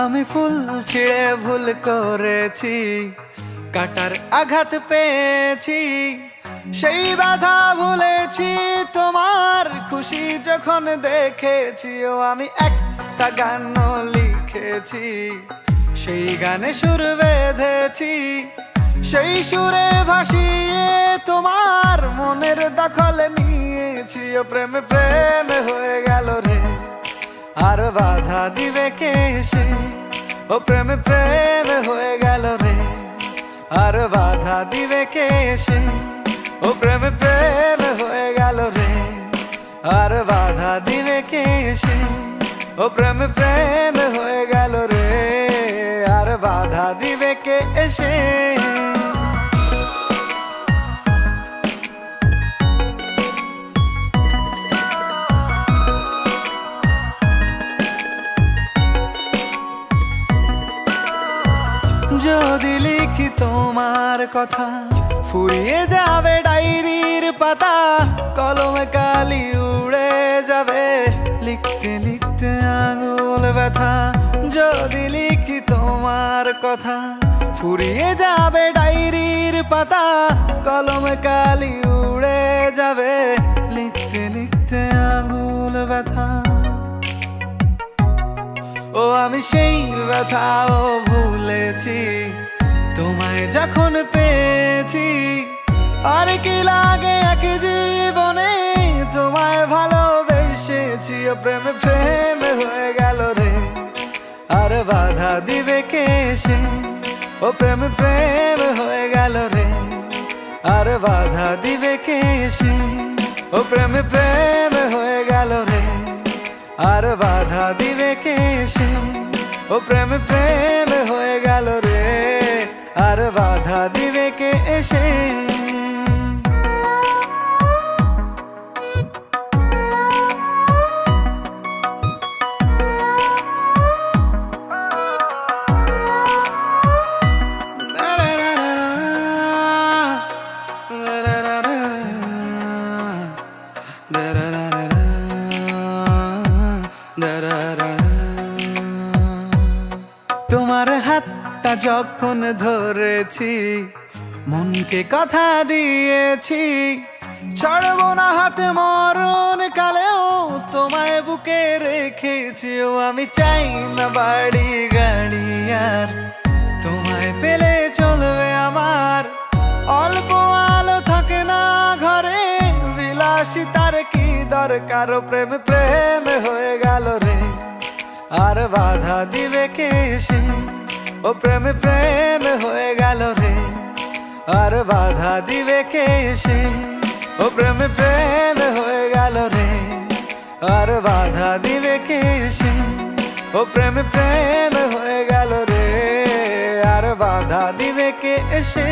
আমি ফুল ছিঁড়ে ভুল করেছি, কাটার আঘাত পেয়েছি, সেই ব্যথা ভুলেছি তোমার খুশি যখন দেখেছি। ও আমি একটা গান লিখেছি, সেই গানে সুর বেঁধেছি, সেই সুরে ভাসিয়ে তোমার মনের দখল নিয়েছি। ও প্রেমে প্রেমে হয়ে গেল রে, আর বাধা দিবে কে সে? ও প্রেমে প্রেমে হয়ে গেল রে, আর বাধা দিবে কে সে? ও প্রেমে প্রেমে হয়ে গেল রে, আর বাধা দিবে কে সে? ও প্রেমে প্রেমে হয়ে গেল রে, আর বাধা দিবে কে এসে? যদি লিখি তোমার কথা, ফুরিয়ে যাবে ডায়েরির পাতা, কলমে কালি উড়ে যাবে, লিখতে লিখতে আঙুল ব্যথা। যদি লিখি তোমার কথা, ফুরিয়ে যাবে ডায়েরির পাতা, কলমে কালি উড়ে যাবে, লিখতে লিখতে আঙুল ব্যথা। ও আমি সেই ব্যথাও ভুলেছি, তোমায় যখন পেয়েছি। আর কি লাগে এক জীবনে, তোমায় ভালোবেসেছি। ও প্রেমে প্রেমে হয়ে গেল রে, আর বাধা দিবে কে সে? ও প্রেমে প্রেমে হয়ে গেল রে, আর বাধা দিবে কে সে? ও প্রেমে প্রেমে হয়ে গেল রে, আর বাধা দিবে কে সে? ও প্রেমে প্রেমে হয়ে গেল রে, আর বাধা দিবে কে এসে? তোমার হাতটা যখন ধরেছি, মনকে কথা দিয়েছি, ছাড়বো না হাত মরণ কালেও, তোমায় বুকে রেখেছি। ও আমি চাই না বাড়ি গাড়ি আর, তোমায় পেলে চলবে আমার। অল্প আলো থাকে না ঘরে, বিলাসিতার কি দরকার? ও প্রেমে প্রেমে হয়ে গেল রে, আর বাধা দিবে কে সে? ও প্রেমে প্রেমে হয়ে গেল রে, আর বাধা দিবে কে সে? ও প্রেমে প্রেমে হয়ে গেল রে, আর বাধা দিবে কে সে? ও প্রেমে প্রেমে হয়ে গেল রে, আর বাধা দিবে কে এসে?